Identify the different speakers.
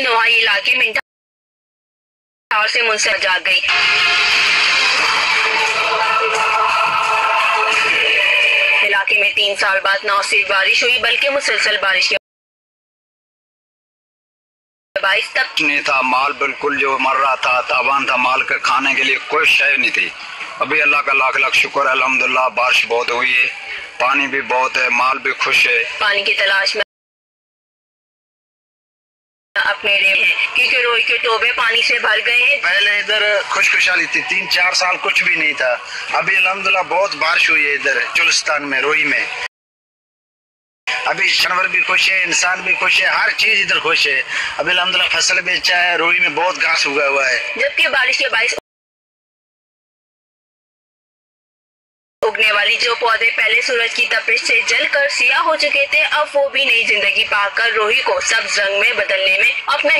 Speaker 1: नोहाई इलाके में टावर से मुनसर जाग गई। इलाके में 3 साल बाद न सिर्फ बारिश हुई बल्कि मुसलसल बारिश के बारिश तक
Speaker 2: नहीं था। माल बिल्कुल जो मर रहा था, तावान था, माल के खाने के लिए कोई शय नहीं थी। अभी अल्लाह का लाख लाख शुक्र है, अल्हम्दुलिल्लाह बारिश बहुत हुई है, पानी भी बहुत है, माल भी खुश है।
Speaker 1: पानी की तलाश में अपने हैं क्योंकि रोई के टोबे पानी से भर गए हैं।
Speaker 3: पहले इधर खुशखुशाली थी, 3-4 साल कुछ भी नहीं था। अभी अल्हम्दुलिल्लाह बहुत बारिश हुई है इधर चुलिस्तान में, रोई में। अभी जानवर भी खुश है, इंसान भी खुश है, हर चीज इधर खुश है। अभी अल्हम्दुलिल्लाह फसल भी अच्छा है, रोई में बहुत घास उगा हुआ है।
Speaker 1: जबकि बारिश के बारिश उगने वाली जो पौधे पहले सूरज की तपिश से जलकर सियाह हो चुके थे, अब वो भी नई जिंदगी पाकर रोही को सब्ज रंग में बदलने में अपना